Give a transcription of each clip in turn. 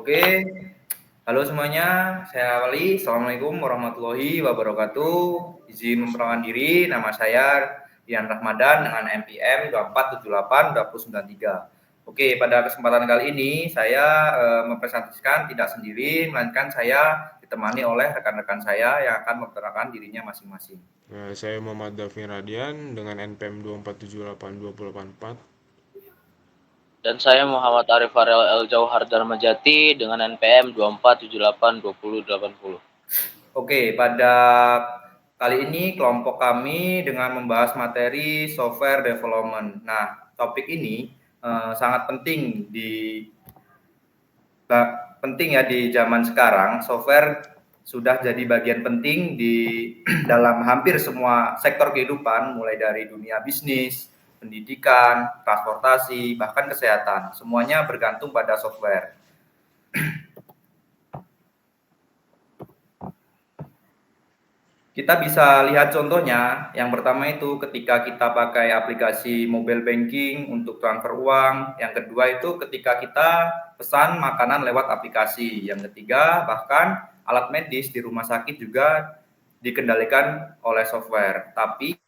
Oke, halo semuanya, saya Wali. Assalamualaikum warahmatullahi wabarakatuh. Izin memperkenalkan diri, nama saya Dian Rahmadan dengan NPM 2478-2093. Oke, pada kesempatan kali ini saya mempresentasikan tidak sendiri, melainkan saya ditemani oleh rekan-rekan saya yang akan memperkenalkan dirinya masing-masing. Saya Muhammad Dafni Radian dengan NPM 24782084. Dan saya Muhammad Arif Farel El Jauhar Darmajati dengan NPM 24782080. Oke, pada kali ini kelompok kami dengan membahas materi software development. Nah, topik ini sangat penting ya di zaman sekarang. Software sudah jadi bagian penting di dalam hampir semua sektor kehidupan, mulai dari dunia bisnis, pendidikan, transportasi, bahkan kesehatan. Semuanya bergantung pada software. Kita bisa lihat contohnya. Yang pertama itu ketika kita pakai aplikasi mobile banking untuk transfer uang. Yang kedua itu ketika kita pesan makanan lewat aplikasi. Yang ketiga, bahkan alat medis di rumah sakit juga dikendalikan oleh software. Tapi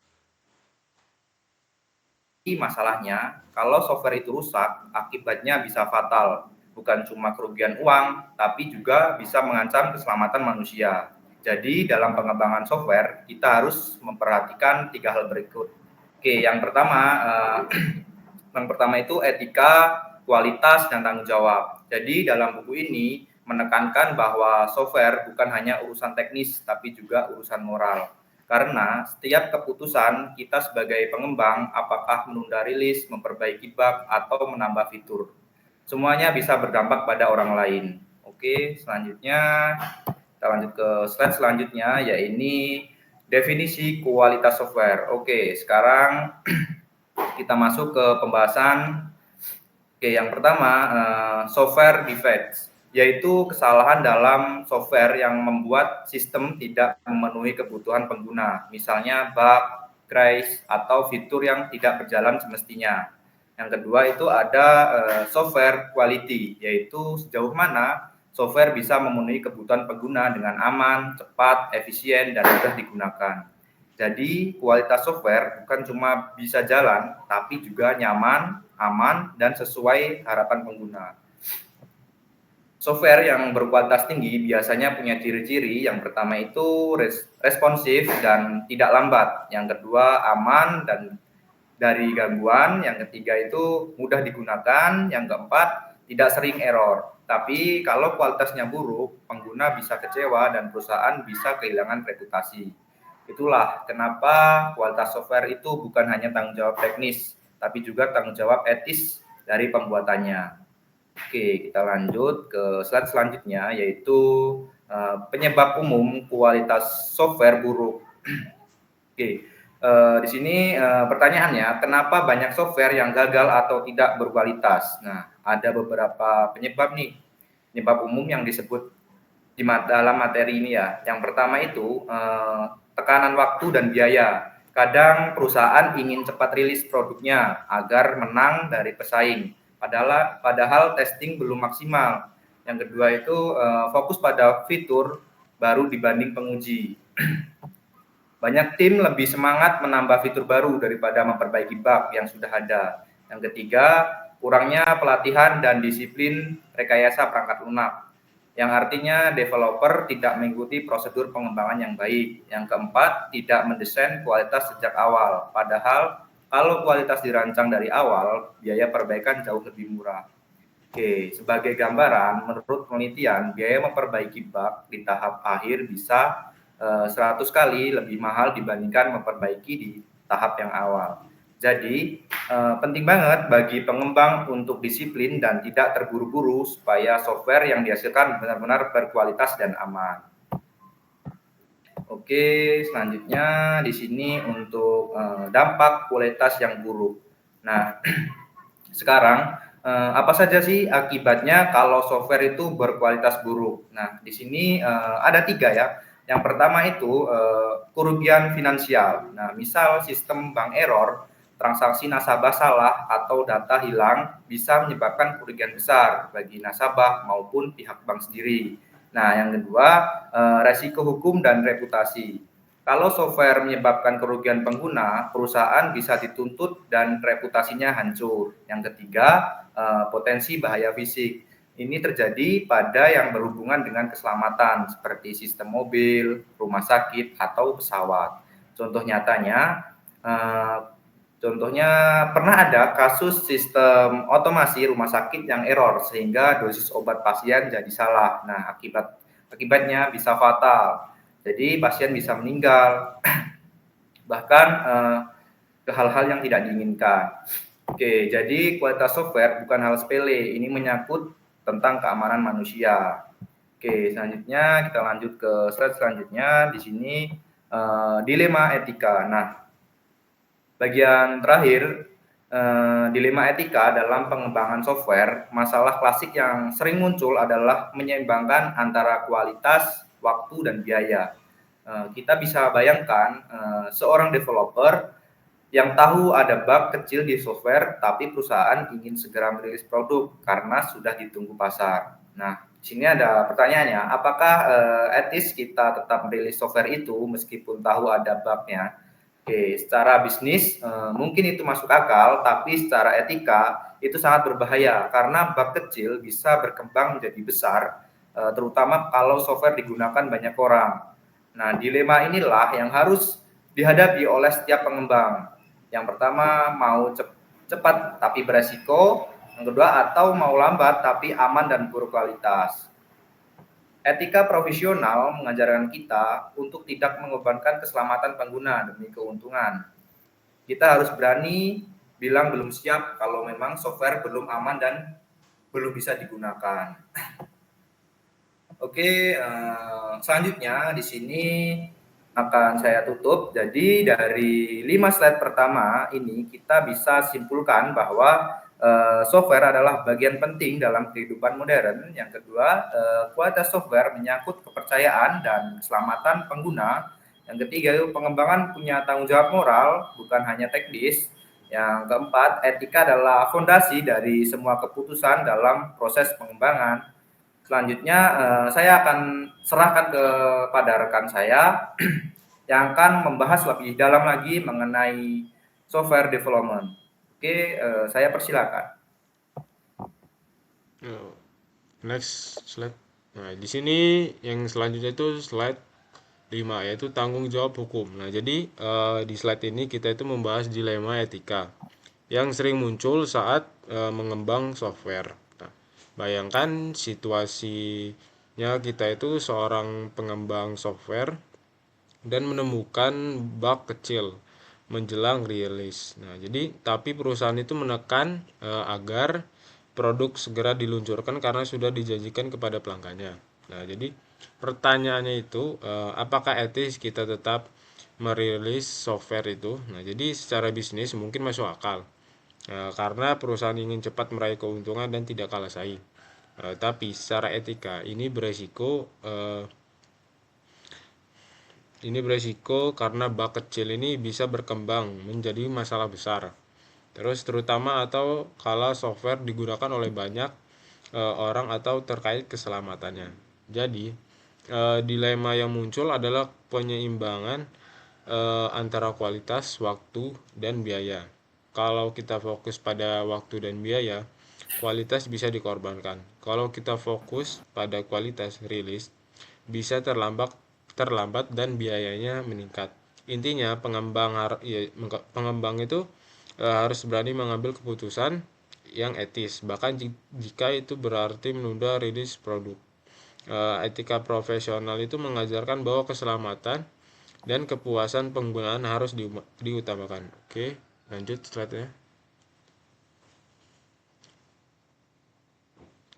masalahnya, kalau software itu rusak, akibatnya bisa fatal. Bukan cuma kerugian uang, tapi juga bisa mengancam keselamatan manusia. Jadi dalam pengembangan software kita harus memperhatikan 3 hal berikut. Oke, yang pertama itu etika, kualitas, dan tanggung jawab. Jadi dalam buku ini menekankan bahwa software bukan hanya urusan teknis tapi juga urusan moral. Karena setiap keputusan kita sebagai pengembang, apakah menunda rilis, memperbaiki bug, atau menambah fitur, semuanya bisa berdampak pada orang lain. Oke, selanjutnya kita lanjut ke slide selanjutnya, yaitu definisi kualitas software. Oke, sekarang kita masuk ke pembahasan. Oke, yang pertama, software defects, yaitu kesalahan dalam software yang membuat sistem tidak memenuhi kebutuhan pengguna, misalnya bug, crash, atau fitur yang tidak berjalan semestinya. Yang kedua itu ada software quality, yaitu sejauh mana software bisa memenuhi kebutuhan pengguna dengan aman, cepat, efisien, dan mudah digunakan. Jadi kualitas software bukan cuma bisa jalan, tapi juga nyaman, aman, dan sesuai harapan pengguna. Software yang berkualitas tinggi biasanya punya ciri-ciri. Yang pertama itu responsif dan tidak lambat. Yang kedua aman dan dari gangguan. Yang ketiga itu mudah digunakan. Yang keempat tidak sering error. Tapi kalau kualitasnya buruk, pengguna bisa kecewa dan perusahaan bisa kehilangan reputasi. Itulah kenapa kualitas software itu bukan hanya tanggung jawab teknis, tapi juga tanggung jawab etis dari pembuatannya. Oke, kita lanjut ke slide selanjutnya, yaitu penyebab umum kualitas software buruk. Oke, di sini pertanyaannya, kenapa banyak software yang gagal atau tidak berkualitas? Nah, ada beberapa penyebab nih, penyebab umum yang disebut di dalam materi ini ya. Yang pertama itu tekanan waktu dan biaya. Kadang perusahaan ingin cepat rilis produknya agar menang dari pesaing. Padahal testing belum maksimal. Yang kedua itu fokus pada fitur baru dibanding penguji. Banyak tim lebih semangat menambah fitur baru daripada memperbaiki bug yang sudah ada. Yang ketiga, kurangnya pelatihan dan disiplin rekayasa perangkat lunak, yang artinya developer tidak mengikuti prosedur pengembangan yang baik. Yang keempat, tidak mendesain kualitas sejak awal. Padahal kalau kualitas dirancang dari awal, biaya perbaikan jauh lebih murah. Oke, sebagai gambaran, menurut penelitian, biaya memperbaiki bug di tahap akhir bisa 100 kali lebih mahal dibandingkan memperbaiki di tahap yang awal. Jadi penting banget bagi pengembang untuk disiplin dan tidak terburu-buru supaya software yang dihasilkan benar-benar berkualitas dan aman. Oke, selanjutnya di sini untuk dampak kualitas yang buruk. Nah, sekarang apa saja sih akibatnya kalau software itu berkualitas buruk? Nah, di sini ada 3 ya. Yang pertama itu kerugian finansial. Nah, misal sistem bank error, transaksi nasabah salah atau data hilang bisa menyebabkan kerugian besar bagi nasabah maupun pihak bank sendiri. Nah, yang kedua, resiko hukum dan reputasi. Kalau software menyebabkan kerugian pengguna, perusahaan bisa dituntut dan reputasinya hancur. Yang ketiga, potensi bahaya fisik. Ini terjadi pada yang berhubungan dengan keselamatan seperti sistem mobil, rumah sakit, atau pesawat. Contoh nyatanya, pernah ada kasus sistem otomasi rumah sakit yang error sehingga dosis obat pasien jadi salah. Nah, akibatnya bisa fatal. Jadi pasien bisa meninggal, bahkan ke hal-hal yang tidak diinginkan. Oke, jadi kualitas software bukan hal sepele. Ini menyangkut tentang keamanan manusia. Oke, selanjutnya kita lanjut ke slide selanjutnya. Di sini dilema etika. Nah, bagian terakhir, dilema etika dalam pengembangan software. Masalah klasik yang sering muncul adalah menyeimbangkan antara kualitas, waktu, dan biaya. Kita bisa bayangkan seorang developer yang tahu ada bug kecil di software, tapi perusahaan ingin segera merilis produk karena sudah ditunggu pasar. Nah, di sini ada pertanyaannya, apakah etis kita tetap merilis software itu meskipun tahu ada bug-nya? Oke, secara bisnis mungkin itu masuk akal, tapi secara etika itu sangat berbahaya karena bug kecil bisa berkembang menjadi besar, terutama kalau software digunakan banyak orang. Nah, dilema inilah yang harus dihadapi oleh setiap pengembang. Yang pertama, mau cepat tapi beresiko. Yang kedua, atau mau lambat tapi aman dan berkualitas. Etika profesional mengajarkan kita untuk tidak mengorbankan keselamatan pengguna demi keuntungan. Kita harus berani bilang belum siap kalau memang software belum aman dan belum bisa digunakan. Oke, selanjutnya di sini akan saya tutup. Jadi dari 5 slide pertama ini kita bisa simpulkan bahwa software adalah bagian penting dalam kehidupan modern. Yang kedua, kualitas software menyangkut kepercayaan dan keselamatan pengguna. Yang ketiga, pengembangan punya tanggung jawab moral, bukan hanya teknis. Yang keempat, etika adalah fondasi dari semua keputusan dalam proses pengembangan. Selanjutnya saya akan serahkan kepada rekan saya yang akan membahas lebih dalam lagi mengenai software development. Oke, saya persilakan. Next slide. Nah, di sini yang selanjutnya itu slide 5, yaitu tanggung jawab hukum. Nah, jadi di slide ini kita itu membahas dilema etika yang sering muncul saat mengembang software. Nah, bayangkan situasinya kita itu seorang pengembang software dan menemukan bug kecil menjelang rilis. Nah, jadi tapi perusahaan itu menekan agar produk segera diluncurkan karena sudah dijanjikan kepada pelanggannya. Nah, jadi pertanyaannya itu apakah etis kita tetap merilis software itu? Nah, jadi secara bisnis mungkin masuk akal. Karena perusahaan ingin cepat meraih keuntungan dan tidak kalah saing. Tapi secara etika ini beresiko karena bug kecil ini bisa berkembang menjadi masalah besar. Terus terutama atau kala software digunakan oleh banyak orang atau terkait keselamatannya. Jadi dilema yang muncul adalah penyeimbangan antara kualitas, waktu, dan biaya. Kalau kita fokus pada waktu dan biaya, kualitas bisa dikorbankan. Kalau kita fokus pada kualitas rilis, bisa terlambat dan biayanya meningkat. Intinya pengembang itu harus berani mengambil keputusan yang etis, bahkan jika itu berarti menunda rilis produk. Etika profesional itu mengajarkan bahwa keselamatan dan kepuasan penggunaan harus diutamakan. Oke, lanjut slide-nya.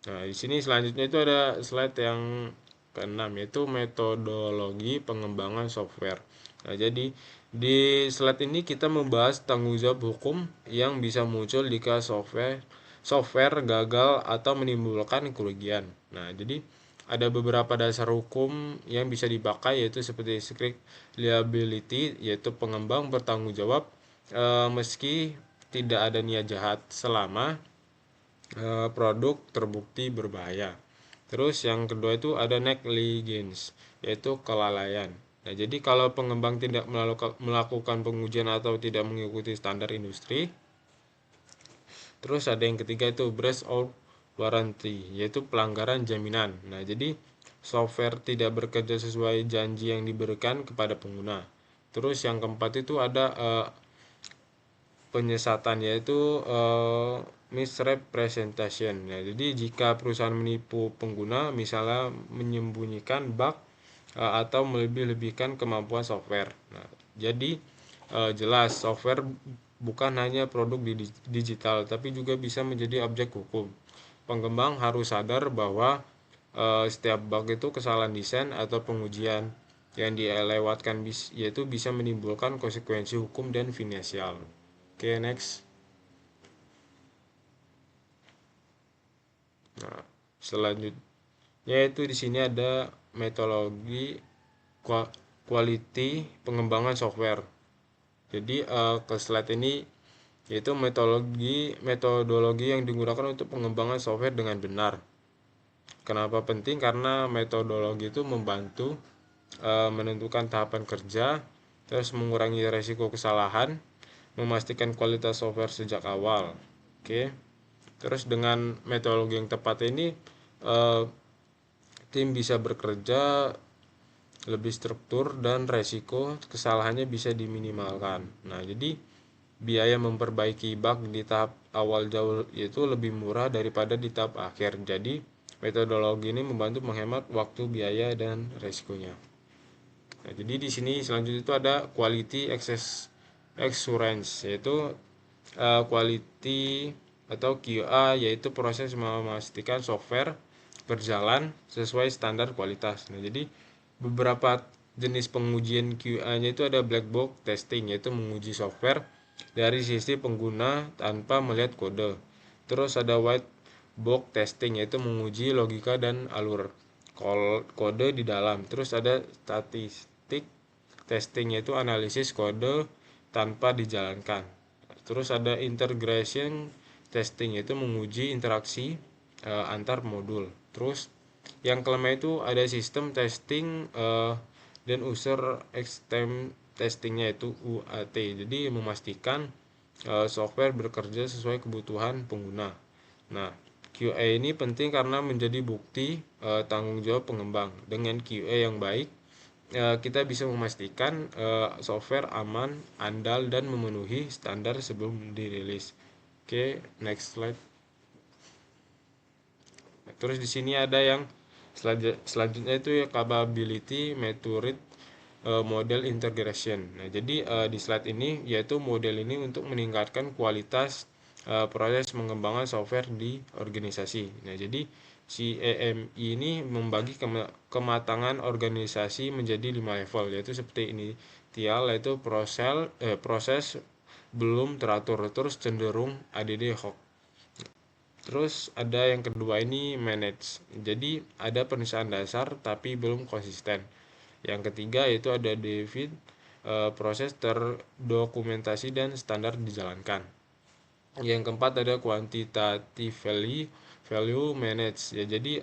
Nah, di sini selanjutnya itu ada slide yang ke-6, yaitu metodologi pengembangan software. Nah, jadi di slide ini kita membahas tanggung jawab hukum yang bisa muncul jika software gagal atau menimbulkan kerugian. Nah, jadi ada beberapa dasar hukum yang bisa dipakai, yaitu seperti strict liability, yaitu pengembang bertanggung jawab meski tidak ada niat jahat selama produk terbukti berbahaya. Terus yang kedua itu ada negligence, yaitu kelalaian. Nah, jadi kalau pengembang tidak melakukan pengujian atau tidak mengikuti standar industri. Terus ada yang ketiga itu breach of warranty, yaitu pelanggaran jaminan. Nah, jadi software tidak bekerja sesuai janji yang diberikan kepada pengguna. Terus yang keempat itu ada penyesatan, yaitu misrepresentation. Ya, jadi jika perusahaan menipu pengguna, misalnya menyembunyikan bug atau melebih-lebihkan kemampuan software. Nah, jadi jelas software bukan hanya produk digital, tapi juga bisa menjadi objek hukum. Pengembang harus sadar bahwa setiap bug itu kesalahan desain atau pengujian yang dilewatkan yaitu bisa menimbulkan konsekuensi hukum dan finansial. Oke, next. Nah, selanjutnya itu di sini ada metodologi quality pengembangan software. Jadi ke slide ini yaitu metodologi yang digunakan untuk pengembangan software dengan benar. Kenapa penting? Karena metodologi itu membantu menentukan tahapan kerja, terus mengurangi resiko kesalahan, memastikan kualitas software sejak awal. Oke. Terus dengan metodologi yang tepat ini tim bisa bekerja lebih struktur dan resiko kesalahannya bisa diminimalkan. Nah, jadi biaya memperbaiki bug di tahap awal jauh itu lebih murah daripada di tahap akhir. Jadi metodologi ini membantu menghemat waktu, biaya, dan resikonya. Nah, jadi di sini selanjutnya itu ada quality assurance, yaitu quality atau QA, yaitu proses memastikan software berjalan sesuai standar kualitas. Nah, jadi beberapa jenis pengujian QA-nya itu ada black box testing, yaitu menguji software dari sisi pengguna tanpa melihat kode. Terus ada white box testing, yaitu menguji logika dan alur kode di dalam. Terus ada statistik testing, yaitu analisis kode tanpa dijalankan. Terus ada integration testing, yaitu menguji interaksi antar modul. Terus yang kelima itu ada sistem testing dan user acceptance testingnya, yaitu UAT. Jadi memastikan software bekerja sesuai kebutuhan pengguna. Nah, QA ini penting karena menjadi bukti tanggung jawab pengembang. Dengan QA yang baik, kita bisa memastikan software aman, andal, dan memenuhi standar sebelum dirilis. Oke, next slide. Terus di sini ada yang selanjutnya itu ya capability measured model integration. Nah, jadi di slide ini yaitu model ini untuk meningkatkan kualitas proses pengembangan software di organisasi. Nah, jadi si EMI ini membagi kematangan organisasi menjadi 5 level, yaitu seperti ini. Yaitu proses belum teratur, terus cenderung ADD hoc. Terus ada yang kedua ini manage. Jadi ada perencanaan dasar tapi belum konsisten. Yang ketiga yaitu ada David proses terdokumentasi dan standar dijalankan. Yang keempat ada quantitative value manage. Ya, jadi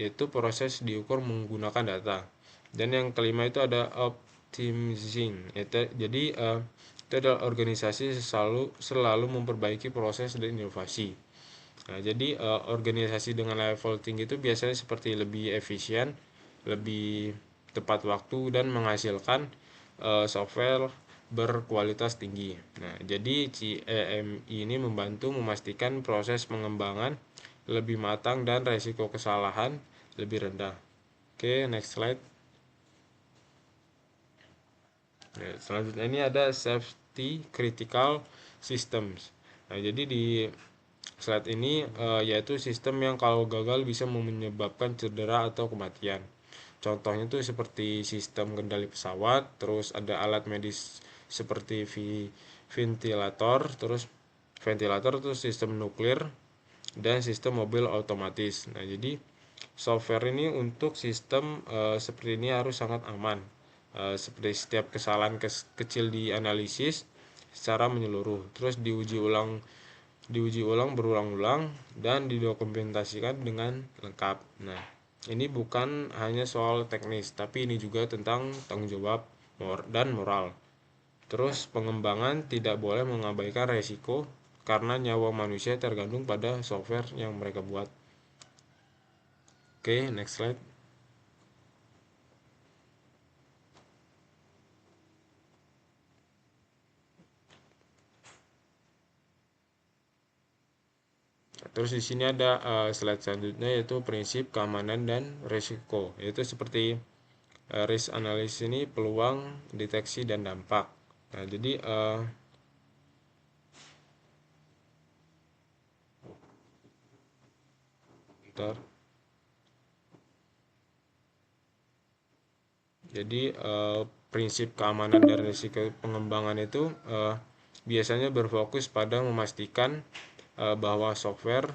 yaitu proses diukur menggunakan data. Dan yang kelima itu ada optimizing. Jadi itu adalah organisasi selalu memperbaiki proses dan inovasi. Nah, jadi organisasi dengan level tinggi itu biasanya seperti lebih efisien, lebih tepat waktu, dan menghasilkan software berkualitas tinggi. Nah, jadi CEMI ini membantu memastikan proses pengembangan lebih matang dan resiko kesalahan lebih rendah. Oke, next slide. Nah, selanjutnya ini ada safety critical systems. Nah, jadi di slide ini yaitu sistem yang kalau gagal bisa menyebabkan cedera atau kematian. Contohnya itu seperti sistem kendali pesawat, terus ada alat medis seperti ventilator, terus sistem nuklir, dan sistem mobil otomatis. Nah, jadi software ini untuk sistem seperti ini harus sangat aman. Seperti setiap kesalahan kecil dianalisis secara menyeluruh, terus diuji ulang berulang-ulang dan didokumentasikan dengan lengkap. Nah, ini bukan hanya soal teknis, tapi ini juga tentang tanggung jawab dan moral. Terus pengembangan tidak boleh mengabaikan resiko karena nyawa manusia tergantung pada software yang mereka buat. Oke, next slide. Terus di sini ada slide selanjutnya, yaitu prinsip keamanan dan resiko, yaitu seperti risk analysis ini peluang, deteksi, dan dampak. Nah, jadi bentar. Jadi prinsip keamanan dan risiko pengembangan itu biasanya berfokus pada memastikan bahwa software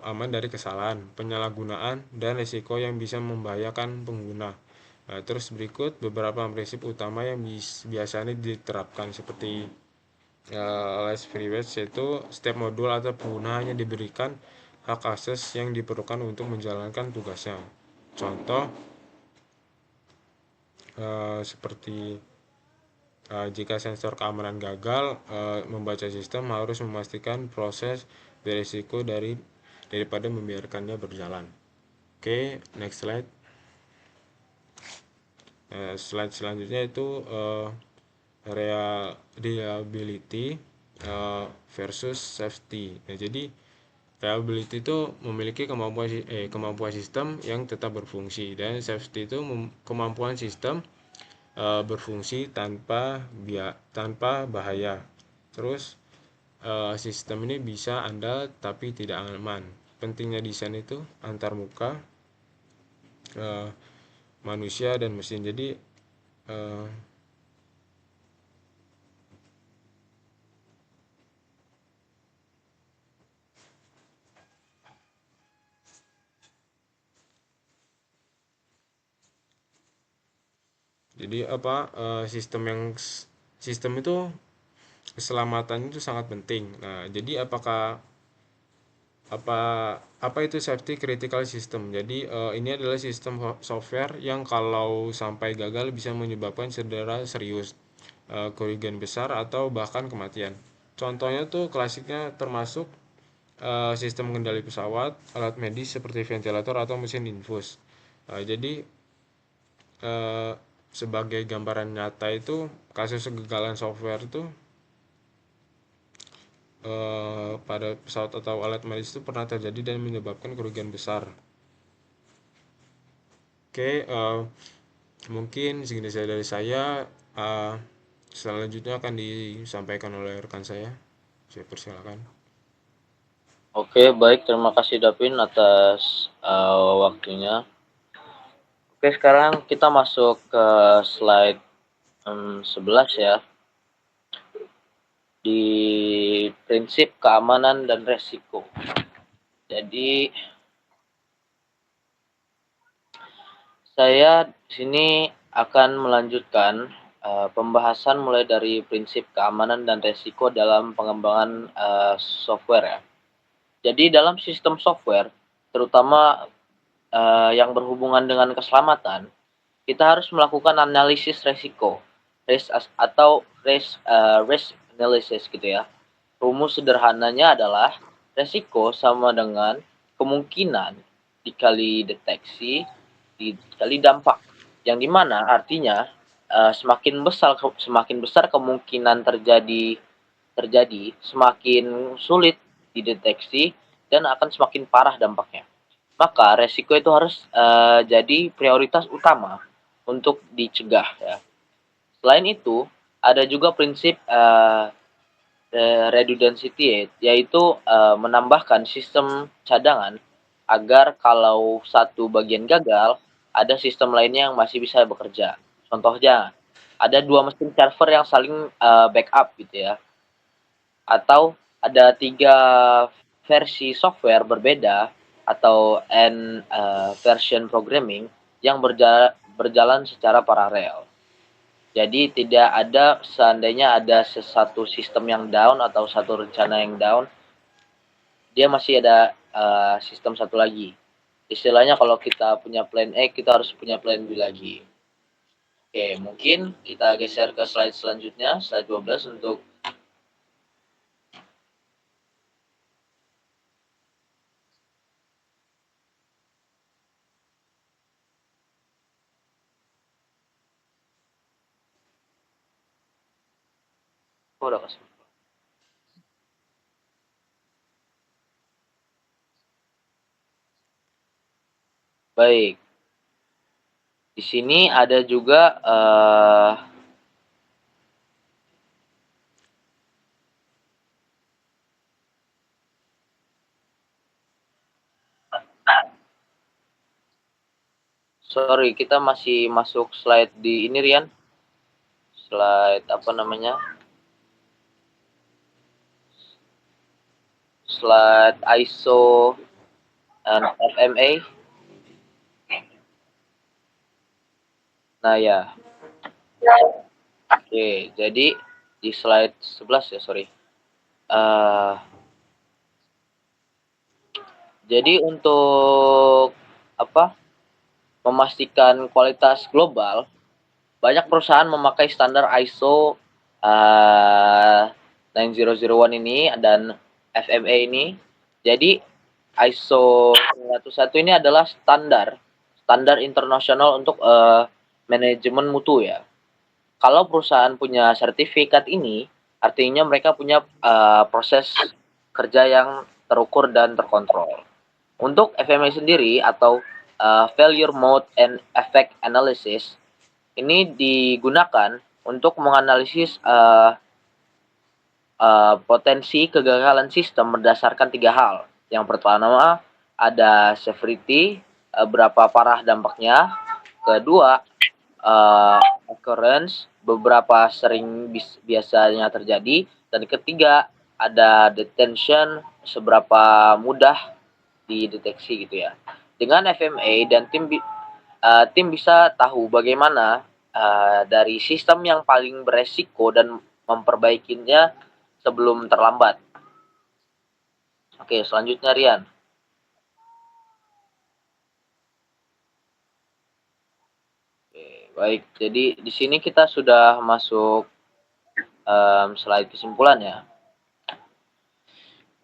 aman dari kesalahan, penyalahgunaan, dan risiko yang bisa membahayakan pengguna. Nah, terus berikut beberapa prinsip utama yang biasanya diterapkan, seperti less privilege, yaitu setiap modul atau pengguna hanya diberikan hak akses yang diperlukan untuk menjalankan tugasnya. Contoh seperti jika sensor keamanan gagal membaca sistem, harus memastikan proses berisiko daripada membiarkannya berjalan. Oke, next slide. Slide selanjutnya itu reliability versus safety. Nah, jadi reliability itu memiliki kemampuan sistem yang tetap berfungsi, dan safety itu kemampuan sistem berfungsi tanpa bahaya. Terus sistem ini bisa andal tapi tidak aman. Pentingnya desain itu antarmuka manusia dan mesin. Jadi sistem itu keselamatan itu sangat penting. Nah, jadi apa itu safety critical system? Jadi ini adalah sistem software yang kalau sampai gagal bisa menyebabkan cedera serius, kerugian besar, atau bahkan kematian. Contohnya tuh klasiknya termasuk sistem kendali pesawat, alat medis seperti ventilator atau mesin infus. Jadi sebagai gambaran nyata itu, kasus kegagalan software itu pada pesawat atau alat medis itu pernah terjadi dan menyebabkan kerugian besar. Oke, mungkin segini saja dari saya. Selanjutnya akan disampaikan oleh rekan saya. Saya persilakan. Oke, baik. Terima kasih Davin atas waktunya. Oke, sekarang kita masuk ke slide 11 ya. Di prinsip keamanan dan resiko. Jadi saya di sini akan melanjutkan pembahasan mulai dari prinsip keamanan dan resiko dalam pengembangan software ya. Jadi dalam sistem software, terutama yang berhubungan dengan keselamatan, kita harus melakukan analisis resiko, risk analysis gitu ya. Rumus sederhananya adalah resiko sama dengan kemungkinan dikali deteksi dikali dampak, yang dimana artinya semakin besar kemungkinan terjadi, semakin sulit dideteksi dan akan semakin parah dampaknya. Maka resiko itu harus jadi prioritas utama untuk dicegah ya. Selain itu, ada juga prinsip redundancy, yaitu menambahkan sistem cadangan agar kalau satu bagian gagal, ada sistem lainnya yang masih bisa bekerja. Contohnya, ada dua mesin server yang saling backup gitu ya. Atau ada 3 versi software berbeda atau version programming yang berjalan secara paralel. Jadi tidak ada, seandainya ada sesuatu sistem yang down atau satu rencana yang down, dia masih ada sistem satu lagi. Istilahnya kalau kita punya plan A, kita harus punya plan B lagi. Oke, mungkin kita geser ke slide selanjutnya, slide 12 untuk udah kasih. Baik. Di sini ada juga sorry, kita masih masuk slide di ini, Rian. Slide apa namanya? Slide ISO and FMA. Nah ya. Oke, jadi di slide 11 ya, sorry. Jadi untuk apa? Memastikan kualitas global, banyak perusahaan memakai standar ISO 9001 ini dan FMA ini. Jadi ISO 101 ini adalah standar internasional untuk manajemen mutu ya. Kalau perusahaan punya sertifikat ini, artinya mereka punya proses kerja yang terukur dan terkontrol. Untuk FMA sendiri atau Failure Mode and Effect Analysis, ini digunakan untuk menganalisis potensi kegagalan sistem berdasarkan 3 hal. Yang pertama ada severity, berapa parah dampaknya. Kedua, occurrence, beberapa sering biasanya terjadi. Dan ketiga, ada detection, seberapa mudah dideteksi gitu ya. Dengan FMA dan tim bisa tahu bagaimana dari sistem yang paling beresiko dan memperbaikinya sebelum terlambat. Oke, selanjutnya Rian. Oke, baik, jadi di sini kita sudah masuk slide kesimpulan ya.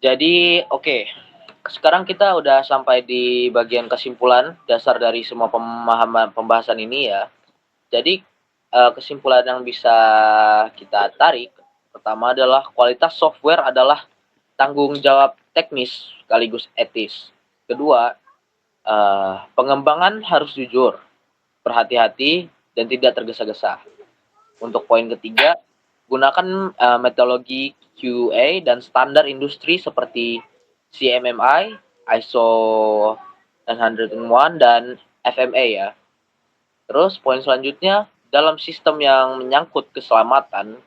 Jadi oke, sekarang kita udah sampai di bagian kesimpulan dasar dari semua pemahaman pembahasan ini ya. Jadi kesimpulan yang bisa kita tarik pertama adalah kualitas software adalah tanggung jawab teknis sekaligus etis. Kedua, pengembangan harus jujur, berhati-hati, dan tidak tergesa-gesa. Untuk poin ketiga, gunakan metodologi QA dan standar industri seperti CMMI, ISO 901, dan FMA ya. Terus poin selanjutnya, dalam sistem yang menyangkut keselamatan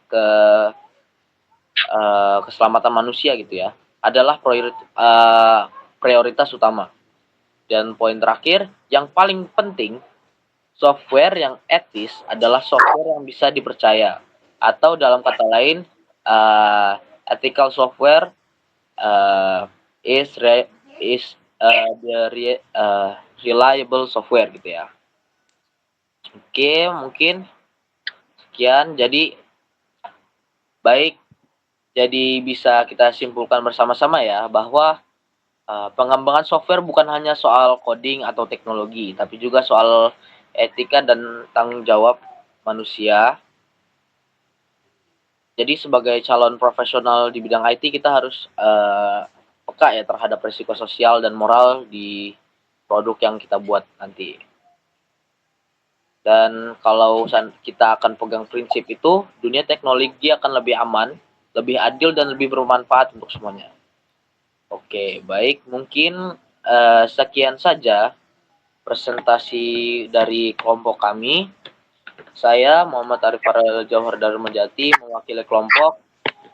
keselamatan manusia gitu ya, adalah prioritas utama. Dan poin terakhir, yang paling penting, software yang etis adalah software yang bisa dipercaya. Atau dalam kata lain, ethical software is the reliable software gitu ya. Oke, mungkin sekian. Jadi baik, jadi bisa kita simpulkan bersama-sama ya bahwa pengembangan software bukan hanya soal coding atau teknologi, tapi juga soal etika dan tanggung jawab manusia. Jadi sebagai calon profesional di bidang IT, kita harus peka ya terhadap risiko sosial dan moral di produk yang kita buat nanti. Dan kalau kita akan pegang prinsip itu, dunia teknologi akan lebih aman, lebih adil, dan lebih bermanfaat untuk semuanya. Oke, baik. Mungkin sekian saja presentasi dari kelompok kami. Saya Muhammad Arif Farel Jauhar dari Mejati, mewakili kelompok.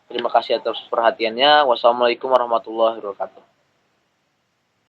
Terima kasih atas perhatiannya. Wassalamualaikum warahmatullahi wabarakatuh.